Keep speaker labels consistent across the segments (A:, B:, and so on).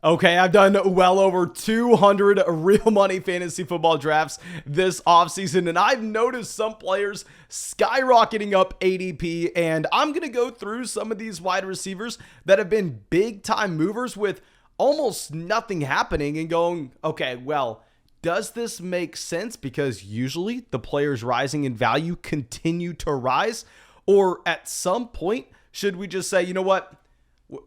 A: Okay, I've done well over 200 real money fantasy football drafts this offseason, and I've noticed some players skyrocketing up ADP, and I'm going to go through some of these wide receivers that have been big time movers with almost nothing happening and going, okay, well, does this make sense? Because usually the players rising in value continue to rise, or at some point, should we just say, you know what?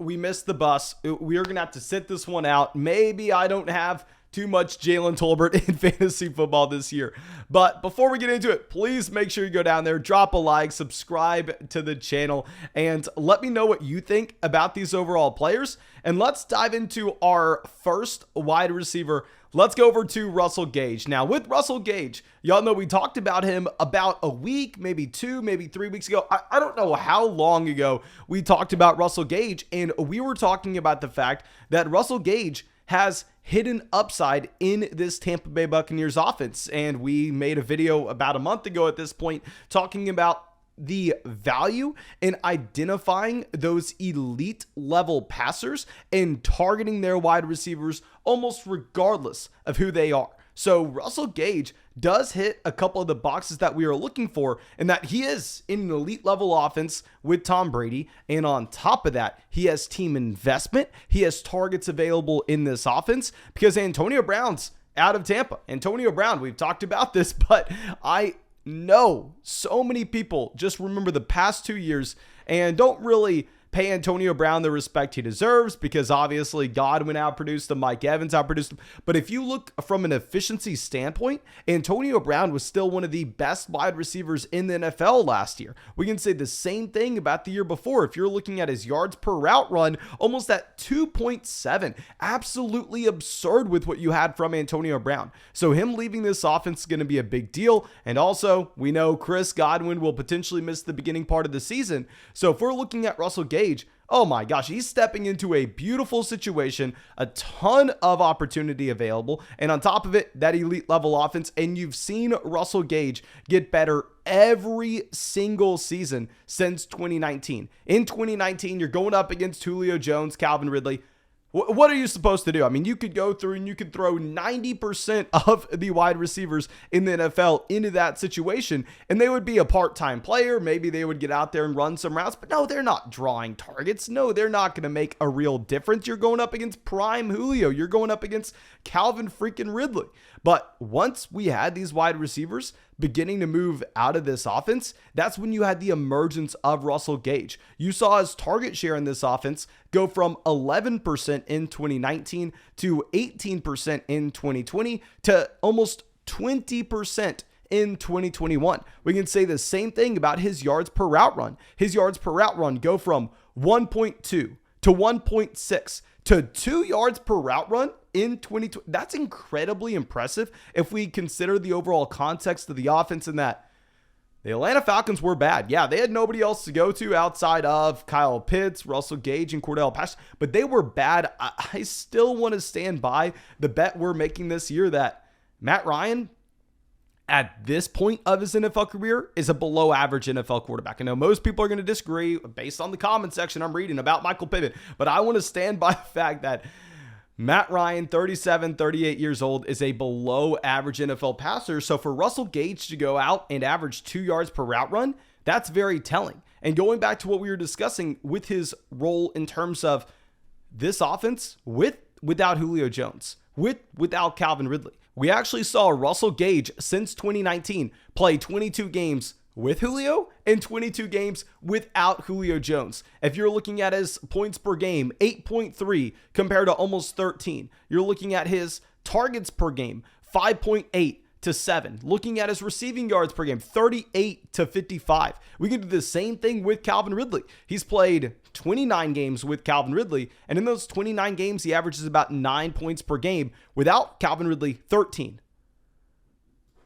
A: We missed the bus. We are going to have to sit this one out. Maybe I don't have too much Jaylen Tolbert in fantasy football this year. But before we get into it, please make sure you go down there, drop a like, subscribe to the channel, and let me know what you think about these overall players. And let's dive into our first wide receiver. Let's go over to Russell Gage. Now, with Russell Gage, y'all know we talked about him about a week, maybe 2, maybe 3 weeks ago. I don't know how long ago we talked about Russell Gage, and we were talking about the fact that Russell Gage has hidden upside in this Tampa Bay Buccaneers offense. And we made a video about a month ago at this point talking about the value in identifying those elite level passers and targeting their wide receivers almost regardless of who they are. So Russell Gage does hit a couple of the boxes that we are looking for, and that he is in an elite level offense with Tom Brady. And on top of that, he has team investment. He has targets available in this offense because Antonio Brown's out of Tampa. Antonio Brown, we've talked about this, but I know so many people just remember the past 2 years and don't really pay Antonio Brown the respect he deserves because obviously Godwin outproduced him, Mike Evans outproduced him. But if you look from an efficiency standpoint, Antonio Brown was still one of the best wide receivers in the NFL last year. We can say the same thing about the year before. If you're looking at his yards per route run, almost at 2.7, absolutely absurd with what you had from Antonio Brown. So him leaving this offense is going to be a big deal. And also, we know Chris Godwin will potentially miss the beginning part of the season. So if we're looking at Russell Gage, oh my gosh, he's stepping into a beautiful situation, a ton of opportunity available, and on top of it, that elite level offense. And you've seen Russell Gage get better every single season since 2019. In 2019, you're going up against Julio Jones, Calvin Ridley. What are you supposed to do? I mean, you could go through and you could throw 90% of the wide receivers in the NFL into that situation, and they would be a part-time player. Maybe they would get out there and run some routes, but no, they're not drawing targets. No, they're not going to make a real difference. You're going up against prime Julio. You're going up against Calvin freaking Ridley. But once we had these wide receivers beginning to move out of this offense, that's when you had the emergence of Russell Gage. You saw his target share in this offense go from 11% in 2019 to 18% in 2020 to almost 20% in 2021. We can say the same thing about his yards per route run. His yards per route run go from 1.2 to 1.6 to 2 yards per route run in 2020. That's incredibly impressive if we consider the overall context of the offense and that the Atlanta Falcons were bad. Yeah, they had nobody else to go to outside of Kyle Pitts, Russell Gage, and Cordell Patterson, but they were bad. I still want to stand by the bet we're making this year that Matt Ryan, at this point of his NFL career, is a below average NFL quarterback. I know most people are going to disagree based on the comment section I'm reading about Michael Pittman, but I want to stand by the fact that Matt Ryan, 37, 38 years old, is a below average NFL passer. So for Russell Gage to go out and average 2 yards per route run, that's very telling. And going back to what we were discussing with his role in terms of this offense without Julio Jones, without Calvin Ridley. We actually saw Russell Gage since 2019 play 22 games with Julio and 22 games without Julio Jones. If you're looking at his points per game, 8.3 compared to almost 13. You're looking at his targets per game, 5.8 to 7. Looking at his receiving yards per game, 38 to 55. We can do the same thing with Calvin Ridley. He's played 29 games with Calvin Ridley, and in those 29 games, he averages about 9 points per game. Without Calvin Ridley, 13.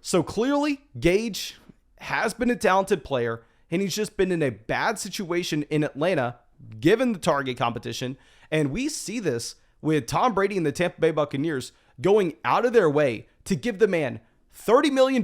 A: So clearly, Gage has been a talented player, and he's just been in a bad situation in Atlanta, given the target competition. And we see this with Tom Brady and the Tampa Bay Buccaneers going out of their way to give the man $30 million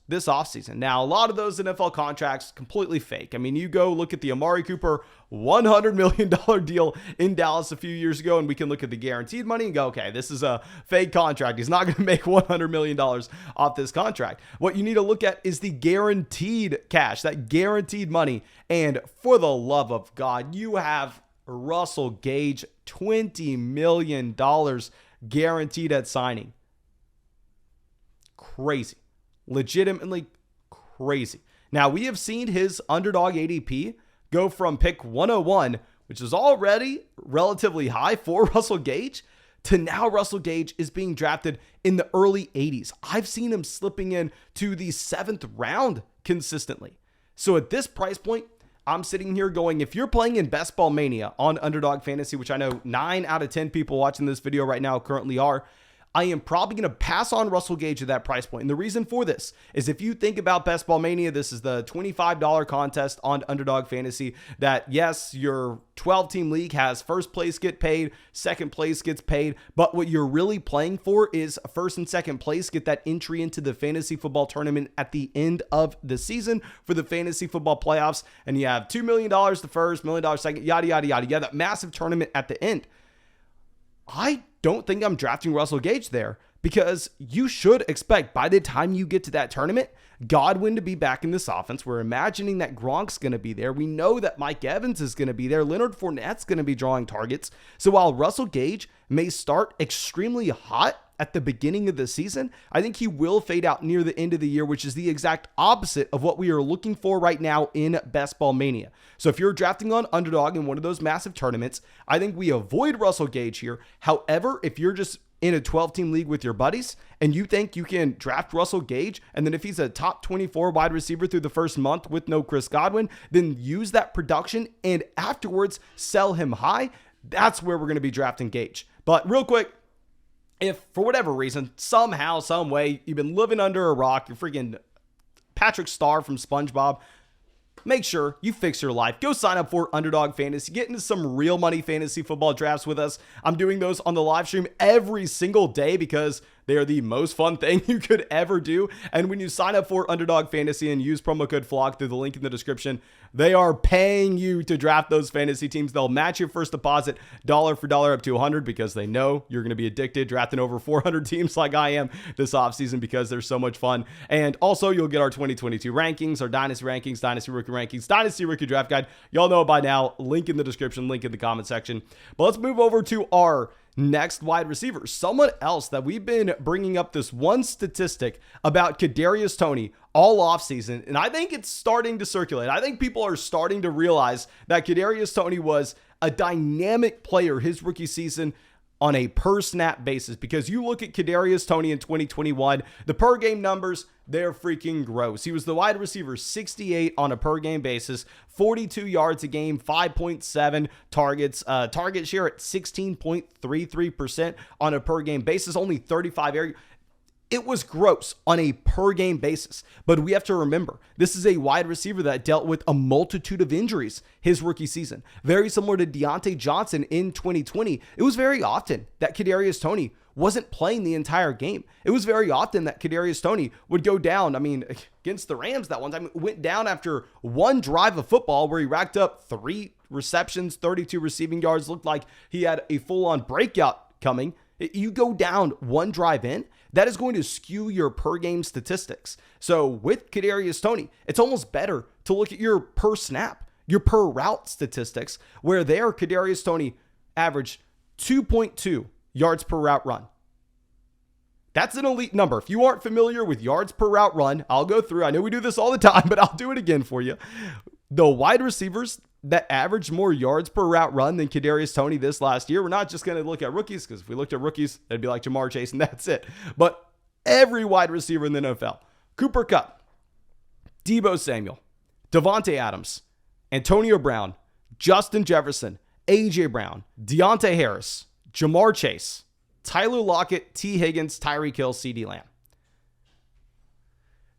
A: this offseason. Now, a lot of those NFL contracts completely fake. I mean, you go look at the Amari Cooper $100 million deal in Dallas a few years ago, and we can look at the guaranteed money and go, okay, this is a fake contract. He's not going to make $100 million off this contract. What you need to look at is the guaranteed cash, that guaranteed money. And for the love of God, you have Russell Gage, $20 million guaranteed at signing. Crazy. Legitimately crazy. Now, we have seen his underdog ADP go from pick 101, which is already relatively high for Russell Gage, to now Russell Gage is being drafted in the early 80s. I've seen him slipping in to the 7th round consistently. So at this price point, I'm sitting here going, if you're playing in Best Ball Mania on Underdog Fantasy, which I know 9 out of 10 people watching this video right now currently are, I am probably going to pass on Russell Gage at that price point. And the reason for this is if you think about Best Ball Mania, this is the $25 contest on Underdog Fantasy that, yes, your 12-team league has first place get paid, second place gets paid, but what you're really playing for is first and second place get that entry into the fantasy football tournament at the end of the season for the fantasy football playoffs. And you have $2 million the first, $1 million second, yada, yada, yada. You have that massive tournament at the end. I don't think I'm drafting Russell Gage there because you should expect by the time you get to that tournament, Godwin to be back in this offense. We're imagining that Gronk's going to be there. We know that Mike Evans is going to be there. Leonard Fournette's going to be drawing targets. So while Russell Gage may start extremely hot at the beginning of the season, I think he will fade out near the end of the year, which is the exact opposite of what we are looking for right now in Best Ball Mania. So if you're drafting on Underdog in one of those massive tournaments, I think we avoid Russell Gage here. However, if you're just in a 12-team league with your buddies and you think you can draft Russell Gage, and then if he's a top 24 wide receiver through the first month with no Chris Godwin, then use that production and afterwards sell him high, that's where we're going to be drafting Gage. But real quick, if for whatever reason, somehow, some way, you've been living under a rock, you're freaking Patrick Star from SpongeBob, make sure you fix your life. Go sign up for Underdog Fantasy. Get into some real money fantasy football drafts with us. I'm doing those on the live stream every single day because they are the most fun thing you could ever do. And when you sign up for Underdog Fantasy and use promo code FLOCK through the link in the description, they are paying you to draft those fantasy teams. They'll match your first deposit dollar for dollar up to 100 because they know you're going to be addicted drafting over 400 teams like I am this offseason because they're so much fun. And also you'll get our 2022 rankings, our dynasty rankings, dynasty rookie rankings, dynasty rookie draft guide. Y'all know by now, link in the description, link in the comment section. But let's move over to our next wide receiver, someone else that we've been bringing up this one statistic about Kadarius Toney all offseason, and I think it's starting to circulate. I think people are starting to realize that Kadarius Toney was a dynamic player his rookie season on a per snap basis, because you look at Kadarius Toney in 2021, the per game numbers, they're freaking gross. He was the wide receiver 68 on a per game basis, 42 yards a game, 5.7 targets, target share at 16.33% on a per game basis, only 35 air. It was gross on a per game basis, but we have to remember, this is a wide receiver that dealt with a multitude of injuries his rookie season. Very similar to Deontay Johnson in 2020. It was very often that Kadarius Toney wasn't playing the entire game. It was very often that Kadarius Toney would go down. I mean, against the Rams that one time, went down after one drive of football where he racked up 3 receptions, 32 receiving yards, looked like he had a full-on breakout coming. You go down one drive in, that is going to skew your per game statistics. So with Kadarius Toney, it's almost better to look at your per snap, your per route statistics, where there Kadarius Toney averaged 2.2 yards per route run. That's an elite number. If you aren't familiar with yards per route run, I'll go through. I know we do this all the time, but I'll do it again for you. The wide receivers that averaged more yards per route run than Kadarius Toney this last year, we're not just going to look at rookies, because if we looked at rookies, it'd be like Jamar Chase and that's it. But every wide receiver in the NFL, Cooper Kupp, Deebo Samuel, Devontae Adams, Antonio Brown, Justin Jefferson, AJ Brown, Deontay Harris, Jamar Chase, Tyler Lockett, T. Higgins, Tyreek Hill, CeeDee Lamb.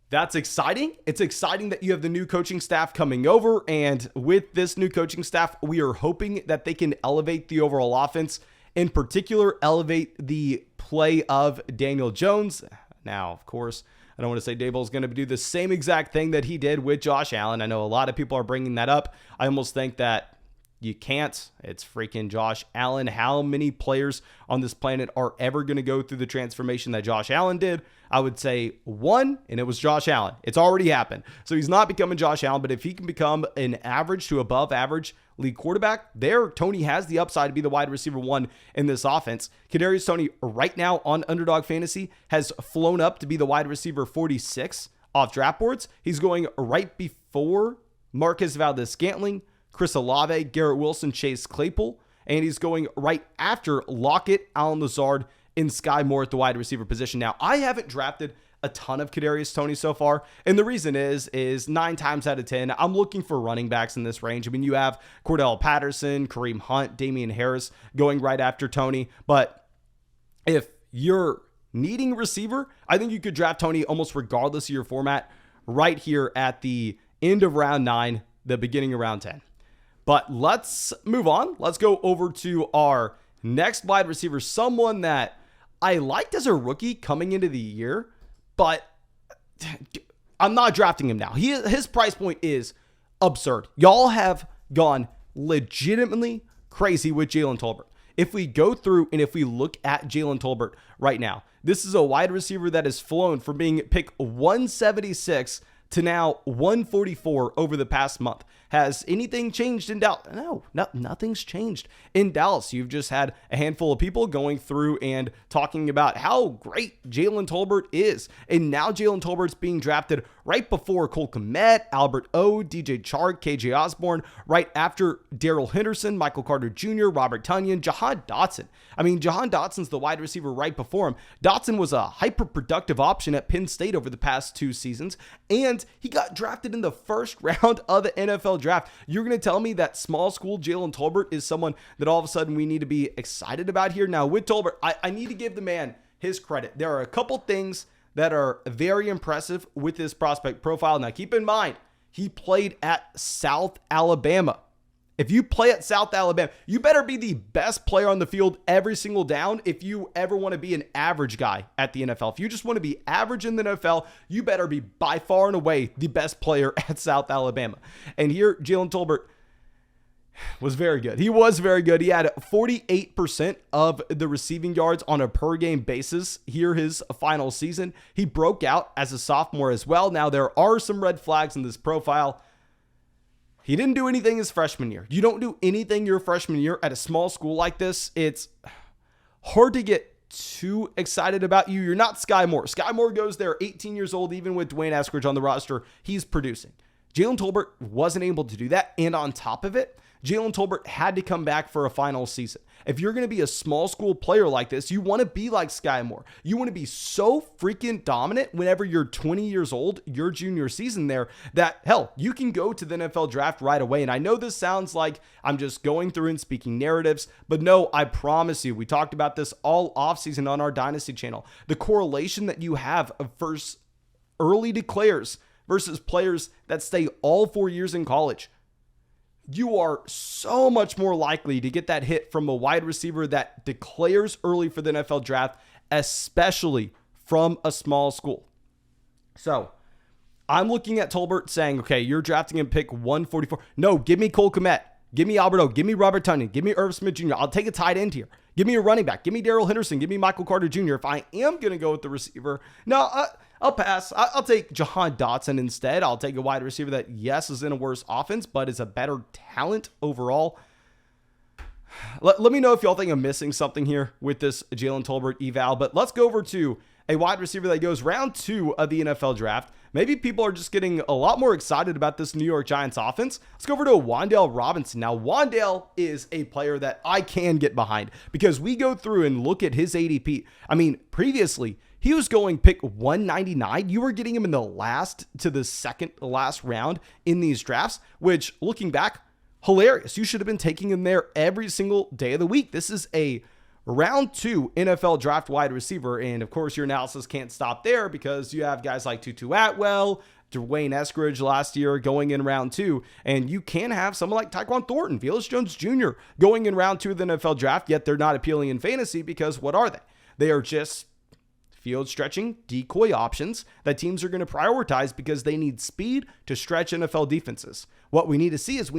A: That's exciting. It's exciting that you have the new coaching staff coming over. And with this new coaching staff, we are hoping that they can elevate the overall offense. In particular, elevate the play of Daniel Jones. Now, of course, I don't want to say Daboll's going to do the same exact thing that he did with Josh Allen. I know a lot of people are bringing that up. I almost think that you can't. It's freaking Josh Allen. How many players on this planet are ever going to go through the transformation that Josh Allen did? I would say one, and it was Josh Allen. It's already happened. So he's not becoming Josh Allen, but if he can become an average to above average league quarterback, Toney has the upside to be the wide receiver one in this offense. Kadarius Toney right now on Underdog Fantasy has flown up to be the wide receiver 46 off draft boards. He's going right before Marquez Valdes-Scantling, Chris Olave, Garrett Wilson, Chase Claypool, and he's going right after Lockett, Allen Lazard, and Sky Moore at the wide receiver position. Now, I haven't drafted a ton of Kadarius Toney so far, and the reason is 9 times out of 10, I'm looking for running backs in this range. I mean, you have Cordell Patterson, Kareem Hunt, Damian Harris going right after Toney, but if you're needing a receiver, I think you could draft Toney almost regardless of your format right here at the end of round 9, the beginning of round 10. But let's move on. Let's go over to our next wide receiver, someone that I liked as a rookie coming into the year, but I'm not drafting him now. His price point is absurd. Y'all have gone legitimately crazy with Jaylen Tolbert. If we go through and if we look at Jaylen Tolbert right now, this is a wide receiver that has flown from being pick 176 to now 144 over the past month. Has anything changed in Dallas? No, nothing's changed in Dallas. You've just had a handful of people going through and talking about how great Jaylen Tolbert is. And now Jaylen Tolbert's being drafted right before Cole Kmet, Albert O, DJ Chark, KJ Osborne, right after Darrell Henderson, Michael Carter Jr., Robert Tonyan, Jahan Dotson. I mean, Jahan Dotson's the wide receiver right before him. Dotson was a hyper-productive option at Penn State over the past 2 seasons, and he got drafted in the first round of the NFL draft. You're going to tell me that small school Jaylen Tolbert is someone that all of a sudden we need to be excited about here? Now, with Tolbert, I need to give the man his credit. There are a couple things that are very impressive with this prospect profile. Now, keep in mind, he played at South Alabama. If you play at South Alabama, you better be the best player on the field every single down if you ever want to be an average guy at the NFL. If you just want to be average in the NFL, you better be by far and away the best player at South Alabama. And here, Jaylen Tolbert was very good. He was very good. He had 48% of the receiving yards on a per game basis here his final season. He broke out as a sophomore as well. Now, there are some red flags in this profile. He didn't do anything his freshman year. You don't do anything your freshman year at a small school like this. It's hard to get too excited about you. You're not Sky Moore. Sky Moore goes there 18 years old, even with Dwayne Eskridge on the roster. He's producing. Jaylen Tolbert wasn't able to do that. And on top of it, Jaylen Tolbert had to come back for a final season. If you're going to be a small school player like this, you want to be like Sky Moore. You want to be so freaking dominant whenever you're 20 years old, your junior season there, that hell, you can go to the NFL draft right away. And I know this sounds like I'm just going through and speaking narratives, but no, I promise you, we talked about this all offseason on our Dynasty channel. The correlation that you have of first early declares versus players that stay all 4 years in college. You are so much more likely to get that hit from a wide receiver that declares early for the NFL draft, especially from a small school. So I'm looking at Tolbert saying, okay, you're drafting him pick 144. No, give me Cole Kmet. Give me Albert O. Give me Robert Tonyan. Give me Irv Smith Jr. I'll take a tight end here. Give me a running back. Give me Darrell Henderson. Give me Michael Carter Jr. If I am going to go with the receiver, no, I'll pass. I'll take Jahan Dotson instead. I'll take a wide receiver that, yes, is in a worse offense, but is a better talent overall. Let me know if y'all think I'm missing something here with this Jaylen Tolbert eval, but let's go over to a wide receiver that goes round 2 of the NFL draft. Maybe people are just getting a lot more excited about this New York Giants offense. Let's go over to Wandel Robinson. Now, Wandel is a player that I can get behind because we go through and look at his ADP. I mean, previously, he was going pick 199. You were getting him in the last to the second last round in these drafts, which looking back, hilarious. You should have been taking him there every single day of the week. This is a round 2 NFL draft wide receiver. And of course, your analysis can't stop there because you have guys like Tutu Atwell, Dwayne Eskridge last year going in round 2. And you can have someone like Tyquan Thornton, Velus Jones Jr. going in round 2 of the NFL draft, yet they're not appealing in fantasy because what are they? They are just field stretching decoy options that teams are going to prioritize because they need speed to stretch NFL defenses. What we need to see is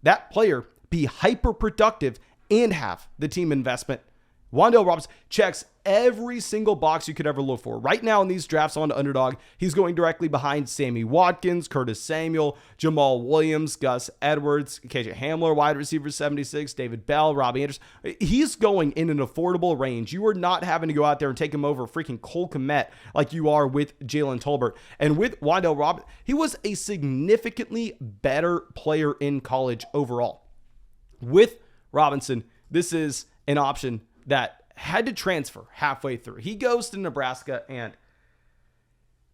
A: that player be hyper productive and have the team investment. Wandel Robinson checks every single box you could ever look for. Right now in these drafts on Underdog, he's going directly behind Sammy Watkins, Curtis Samuel, Jamal Williams, Gus Edwards, KJ Hamler, wide receiver 76, David Bell, Robbie Anderson. He's going in an affordable range. You are not having to go out there and take him over freaking Cole Kmet like you are with Jaylen Tolbert. And with Wandel Robinson, he was a significantly better player in college overall. With Robinson, this is an option that had to transfer halfway through. He goes to Nebraska and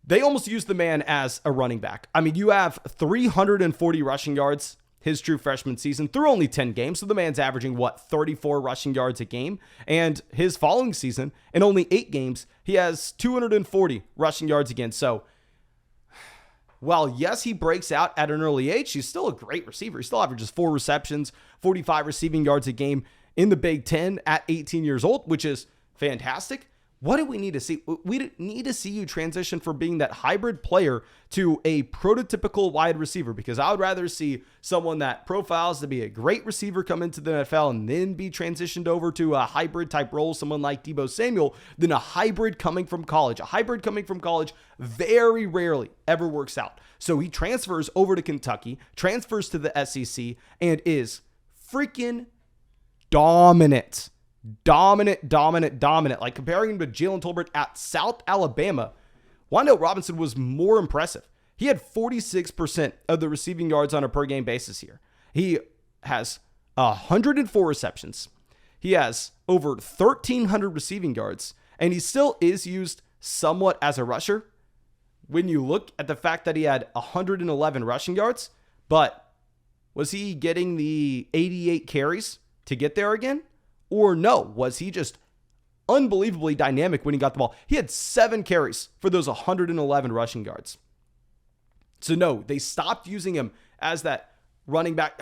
A: they almost use the man as a running back. I mean, you have 340 rushing yards his true freshman season through only 10 games. So the man's averaging 34 rushing yards a game. And his following season, in only 8 games, he has 240 rushing yards again. So while yes, he breaks out at an early age, he's still a great receiver. He still averages 4 receptions, 45 receiving yards a game in the Big Ten at 18 years old, which is fantastic. What do we need to see? We need to see you transition from being that hybrid player to a prototypical wide receiver, because I would rather see someone that profiles to be a great receiver come into the NFL and then be transitioned over to a hybrid type role, someone like Deebo Samuel, than a hybrid coming from college. A hybrid coming from college very rarely ever works out. So he transfers over to Kentucky, transfers to the SEC, and is freaking dominant. Like comparing him to Jaylen Tolbert at South Alabama, Wandel Robinson was more impressive. He had 46% of the receiving yards on a per game basis here. He has 104 receptions. He has over 1,300 receiving yards, and he still is used somewhat as a rusher when you look at the fact that he had 111 rushing yards. But was he getting the 88 carries to get there again? Or no, was he just unbelievably dynamic when he got the ball? He had 7 carries for those 111 rushing yards. So no, they stopped using him as that running back.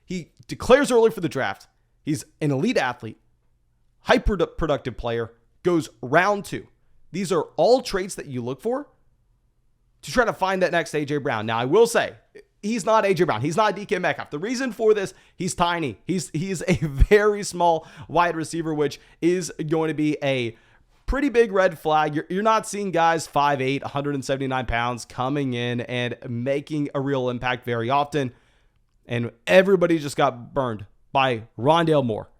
A: He declares early for the draft. He's an elite athlete, hyper productive player, goes round 2. These are all traits that you look for to try to find that next A.J. Brown. Now, I will say, he's not A.J. Brown. He's not DK Metcalf. The reason for this, he's tiny. He's a very small wide receiver, which is going to be a pretty big red flag. You're not seeing guys 5'8", 179 pounds coming in and making a real impact very often. And everybody just got burned by Rondale Moore.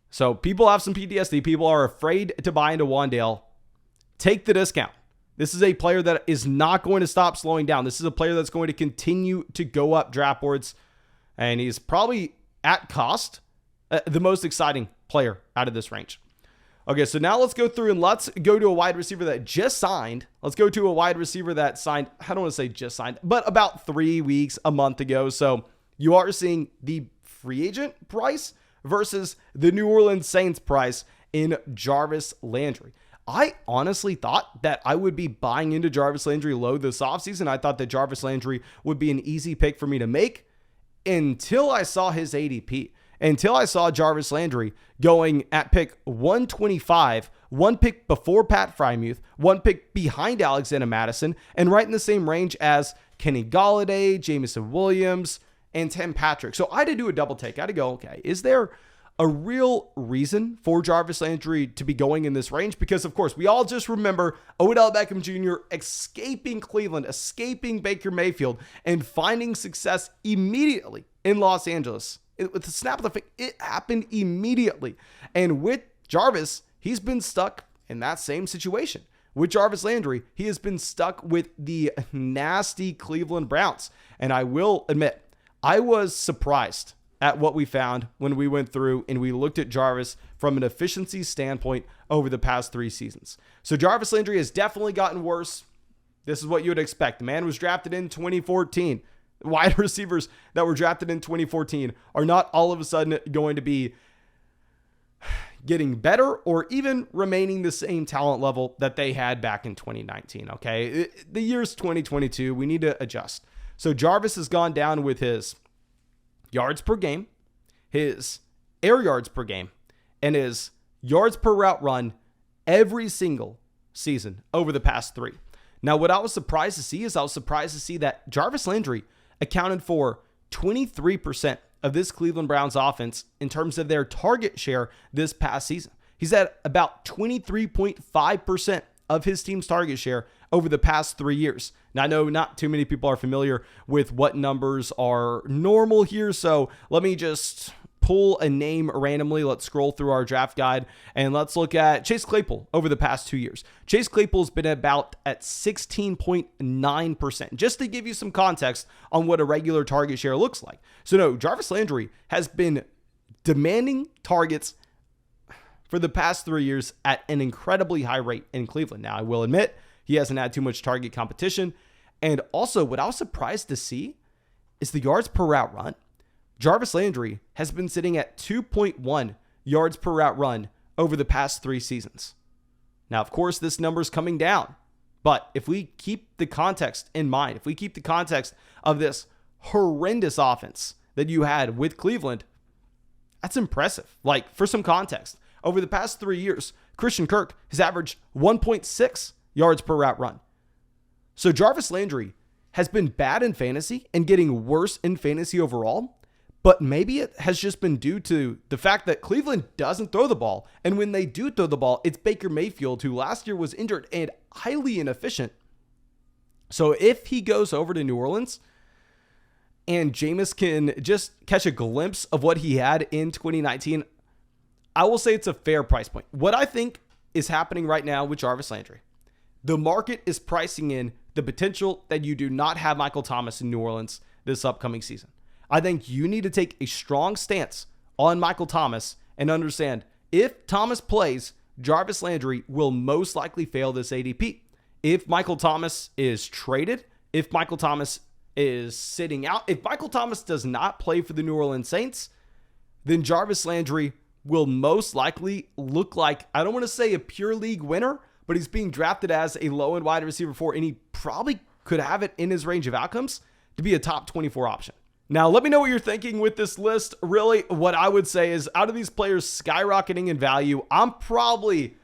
A: So people have some PTSD. People are afraid to buy into Wandale. Take the discount. This is a player that is not going to stop slowing down. This is a player that's going to continue to go up draft boards. And he's probably, at cost, the most exciting player out of this range. Okay, so now let's go through and let's go to a wide receiver that just signed. Let's go to a wide receiver that signed, I don't want to say just signed, but about 3 weeks, a month ago. So you are seeing the free agent price versus the New Orleans Saints price in Jarvis Landry. I honestly thought that I would be buying into Jarvis Landry low this offseason. I thought that Jarvis Landry would be an easy pick for me to make until I saw his ADP. Until I saw Jarvis Landry going at pick 125, 1 pick before Pat Freiermuth, 1 pick behind Alexander Madison, and right in the same range as Kenny Golladay, Jamison Williams, and Tim Patrick. So I had to do a double take. I had to go, okay, is there a real reason for Jarvis Landry to be going in this range? Because, of course, we all just remember Odell Beckham Jr. escaping Cleveland, escaping Baker Mayfield, and finding success immediately in Los Angeles. With the snap of the finger, it happened immediately. And with Jarvis, he's been stuck in that same situation. With Jarvis Landry, he has been stuck with the nasty Cleveland Browns. And I will admit, I was surprised at what we found when we went through and we looked at Jarvis from an efficiency standpoint over the past 3 seasons. So Jarvis Landry has definitely gotten worse. This is what you would expect. The man was drafted in 2014. Wide receivers that were drafted in 2014 are not all of a sudden going to be getting better or even remaining the same talent level that they had back in 2019. Okay. The year's 2022. We need to adjust. So Jarvis has gone down with his yards per game, his air yards per game, and his yards per route run every single season over the past 3. Now, what I was surprised to see is that Jarvis Landry accounted for 23% of this Cleveland Browns offense in terms of their target share this past season. He's at about 23.5% of his team's target share over the past 3 years. Now, I know not too many people are familiar with what numbers are normal here, so let me just pull a name randomly. Let's scroll through our draft guide and let's look at Chase Claypool over the past 2 years. Chase Claypool's been about at 16.9%, just to give you some context on what a regular target share looks like. So no, Jarvis Landry has been demanding targets for the past 3 years at an incredibly high rate in Cleveland. Now, I will admit he hasn't had too much target competition. And also, what I was surprised to see is the yards per route run. Jarvis Landry has been sitting at 2.1 yards per route run over the past 3 seasons. Now, of course, this number is coming down. But if we keep the context in mind, if we keep the context of this horrendous offense that you had with Cleveland, that's impressive. Like, for some context, over the past 3 years, Christian Kirk has averaged 1.6 yards per route run. So Jarvis Landry has been bad in fantasy and getting worse in fantasy overall, but maybe it has just been due to the fact that Cleveland doesn't throw the ball. And when they do throw the ball, it's Baker Mayfield, who last year was injured and highly inefficient. So if he goes over to New Orleans and Jameis can just catch a glimpse of what he had in 2019, I will say it's a fair price point. What I think is happening right now with Jarvis Landry, the market is pricing in the potential that you do not have Michael Thomas in New Orleans this upcoming season. I think you need to take a strong stance on Michael Thomas and understand if Thomas plays, Jarvis Landry will most likely fail this ADP. If Michael Thomas is traded, if Michael Thomas is sitting out, if Michael Thomas does not play for the New Orleans Saints, then Jarvis Landry will most likely look like, I don't want to say a pure league winner, but he's being drafted as a low-end wide receiver 4, and he probably could have it in his range of outcomes to be a top 24 option. Now, let me know what you're thinking with this list. Really, what I would say is out of these players skyrocketing in value, I'm probably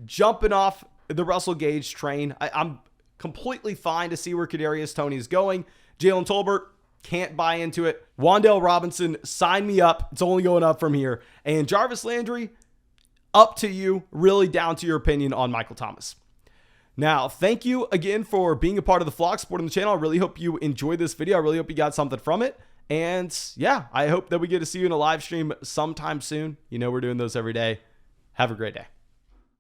A: jumping off the Russell Gage train. I'm completely fine to see where Kadarius Toney is going. Jaylen Tolbert, can't buy into it. Wandel Robinson, sign me up. It's only going up from here. And Jarvis Landry, up to you, really down to your opinion on Michael Thomas. Now, thank you again for being a part of the flock, supporting the channel. I really hope you enjoyed this video. I really hope you got something from it. And yeah, I hope that we get to see you in a live stream sometime soon. You know, we're doing those every day. Have a great day.